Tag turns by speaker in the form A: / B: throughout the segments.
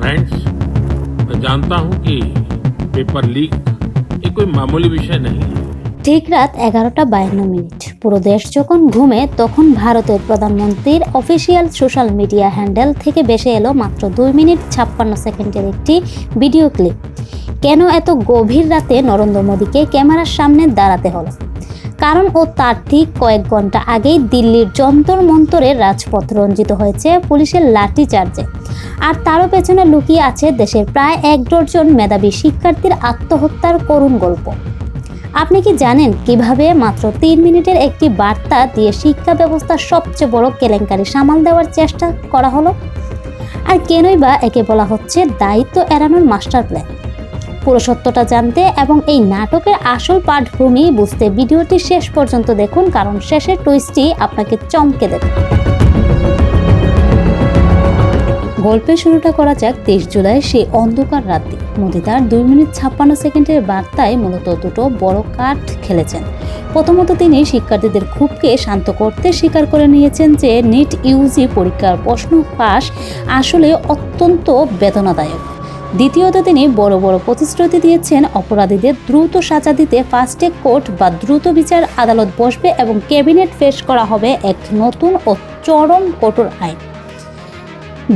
A: Friends, मैं जानता हूं कि पेपर लीक ये कोई मामूली विषय नहीं है।
B: ঠিক রাত 11:52 পুরো দেশ যখন ঘুমে তখন ভারতের প্রধানমন্ত্রীর অফিসিয়াল সোশ্যাল মিডিয়া হ্যান্ডেল থেকে ভেসে এলো মাত্র 2 মিনিট 56 সেকেন্ডের একটি ভিডিও ক্লিপ। কেন এত গভীর রাতে নরেন্দ্র মোদীকে ক্যামেরার সামনে দাঁড়াতে হলো? কারণ তার ঠিক কয়েক ঘন্টা আগেই দিল্লির যন্তর মন্তরের রাজপথ রঞ্জিত হয়েছে পুলিশের লাঠি চার্জে। আর তারও পেছনে লুকিয়ে আছে দেশের প্রায় 1 ডজন মেধাবী শিক্ষার্থীর আত্মহত্যার করুণ গল্প। আপনি কি জানেন কিভাবে মাত্র 3 মিনিটের একটি বার্তা দিয়ে শিক্ষা ব্যবস্থার সবচেয়ে বড় কেলেঙ্কারি সামাল দেওয়ার চেষ্টা করা হলো? আর কেনই বা একে বলা হচ্ছে দায়িত্ব এড়ানোর মাস্টার প্ল্যান? পুরো সত্যটা জানতে এবং এই নাটকের আসল পাঠভূমি বুঝতে ভিডিওটি শেষ পর্যন্ত দেখুন, কারণ শেষের টুইস্টটি আপনাকে চমকে দেবে। গল্পের শুরুটা করা যাক 23 জুলাই সেই অন্ধকার রাতে। মোদি তার 2 মিনিট 56 সেকেন্ডের বার্তায় মূলত দুটো বড় কার্ড খেলেছেন। প্রথমত তিনি শিক্ষার্থীদের ক্ষোভকে শান্ত করতে স্বীকার করে নিয়েছেন যে নিট ইউজি পরীক্ষার প্রশ্ন ফাঁস আসলে অত্যন্ত বেদনাদায়ক। দ্বিতীয়ত তিনি বড় বড় প্রতিশ্রুতি দিয়েছেন অপরাধীদের দ্রুত সাজা দিতে ফাস্ট ট্র্যাক কোর্ট বা দ্রুত বিচার আদালত বসবে এবং ক্যাবিনেট পেশ করা হবে এক নতুন ও চরম কঠোর আইন।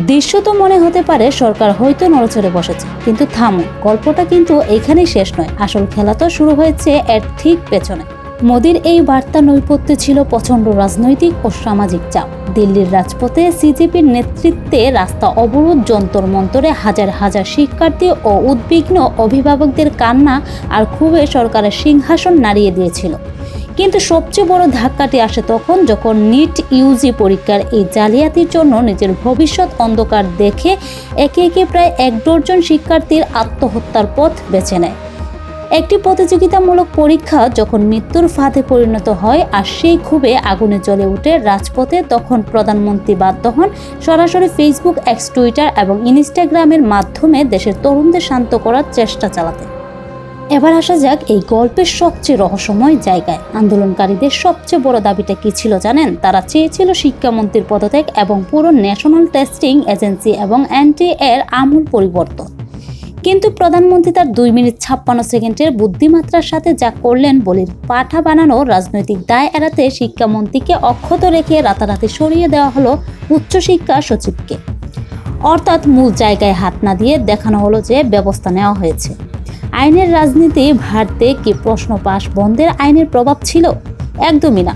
B: দৃশ্য তো মনে হতে পারে সরকার হয়তো নড়েচড়ে বসেছে, কিন্তু থামো, গল্পটা কিন্তু এখানেই শেষ নয়। আসল খেলা তো শুরু হয়েছে এর ঠিক পেছনে। মোদির এই বার্তা নৈপথ্যে ছিল প্রচণ্ড রাজনৈতিক ও সামাজিক চাপ। দিল্লির রাজপথে সিজেপির নেতৃত্বে রাস্তা অবরোধ, যন্তর মন্তরে হাজার হাজার শিক্ষার্থী ও উদ্বিগ্ন অভিভাবকদের কান্না আর ক্ষোভে সরকারের সিংহাসন নাড়িয়ে দিয়েছিল। কিন্তু সবচেয়ে বড় ধাক্কাটি আসে তখন যখন নিট ইউজি পরীক্ষার এই জালিয়াতির জন্য নিজের ভবিষ্যৎ অন্ধকার দেখে একে একে প্রায় 1 ডজন শিক্ষার্থীর আত্মহত্যার পথ বেছে নেয়। একটি প্রতিযোগিতামূলক পরীক্ষা যখন মৃত্যুর ফাঁদে পরিণত হয় আর সেই ক্ষোভে আগুনে জ্বলে ওঠে রাজপথে, তখন প্রধানমন্ত্রী বাধ্য হন সরাসরি ফেসবুক, এক্স, টুইটার এবং ইনস্টাগ্রামের মাধ্যমে দেশের তরুণদের শান্ত করার চেষ্টা চালাতে। এবার আসা যাক এই গল্পের সবচেয়ে রহস্যময় জায়গায়। আন্দোলনকারীদের সবচেয়ে বড় দাবিটা কি ছিল জানেন? তারা চেয়েছিল শিক্ষামন্ত্রীর পদত্যাগ এবং পুরো ন্যাশনাল টেস্টিং এজেন্সি এবং এনটিএ এর আমূল পরিবর্তন। কিন্তু প্রধানমন্ত্রী তার 2 মিনিট 56 সেকেন্ডের বুদ্ধিমাত্রার সাথে যা করলেন বলির পাঠা বানানো রাজনৈতিক দায় এড়াতে শিক্ষামন্ত্রীকে অক্ষত রেখে রাতারাতি সরিয়ে দেওয়া হলো উচ্চশিক্ষা সচিবকে। অর্থাৎ মূল জায়গায় হাত না দিয়ে দেখানো হলো যে ব্যবস্থা নেওয়া হয়েছে। আইনের রাজনীতি ভারতে কি প্রশ্ন পাশ বন্ধের আইনের প্রভাব ছিল? একদমই না।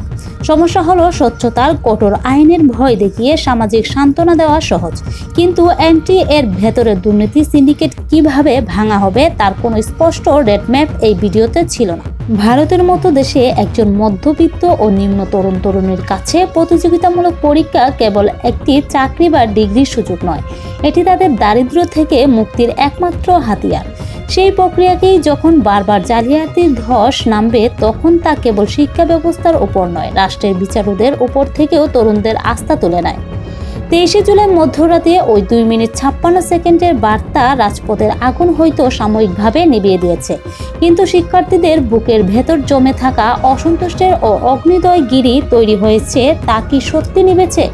B: সমস্যা হলো স্বচ্ছতার কঠোর আইনের ভয় দেখিয়ে সামাজিক সান্ত্বনা দেওয়া সহজ, কিন্তু এনটিএ এর ভেতরে দুর্নীতি সিন্ডিকেট কিভাবে ভাঙা হবে তার কোনো স্পষ্ট রেডম্যাপ এই ভিডিওতে ছিল না। ভারতের মতো দেশে একজন মধ্যবিত্ত ও নিম্ন তরুণ তরুণীর কাছে প্রতিযোগিতামূলক পরীক্ষা কেবল একটি চাকরি বা ডিগ্রির সুযোগ নয়, এটি তাদের দারিদ্র্য থেকে মুক্তির একমাত্র হাতিয়ার। সেই প্রক্রিয়াকেই যখন বারবার জালিয়াতির ধস নামবে, তখন তা কেবল শিক্ষা ব্যবস্থার উপর নয়, রাষ্ট্রের বিচারকদের উপর থেকেও তরুণদের আস্থা তুলে নেয়। 23 জুলাই মধ্যরাতে ওই 2 মিনিট 56 সেকেন্ডের বার্তা রাজপথের আগুন হয়তো সাময়িকভাবে নিভিয়ে দিয়েছে, কিন্তু শিক্ষার্থীদের বুকের ভেতর জমে থাকা অসন্তুষ্টের ও অগ্নিদয় গিরি তৈরি হয়েছে, তা কি সত্যি নিভেছে?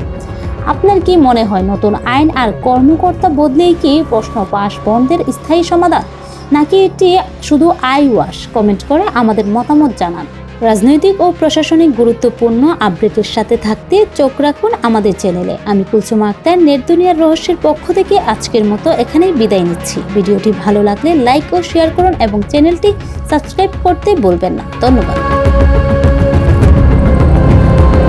B: আপনার কি মনে হয় নতুন আইন আর কর্মকর্তা বদলেই কি প্রশ্ন পাশ বন্ধের স্থায়ী সমাধান, নাকি এটি শুধু আই ওয়াশ? কমেন্ট করে আমাদের মতামত জানান। রাজনৈতিক ও প্রশাসনিক গুরুত্বপূর্ণ আপডেটের সাথে থাকতে চোখ রাখুন আমাদের চ্যানেলে। আমি কুলসুমা আক্তার নেট দুনিয়ার রহস্যের পক্ষ থেকে আজকের মতো এখানেই বিদায় নিচ্ছি। ভিডিওটি ভালো লাগলে লাইক ও শেয়ার করুন এবং চ্যানেলটি সাবস্ক্রাইব করতে ভুলবেন না। ধন্যবাদ।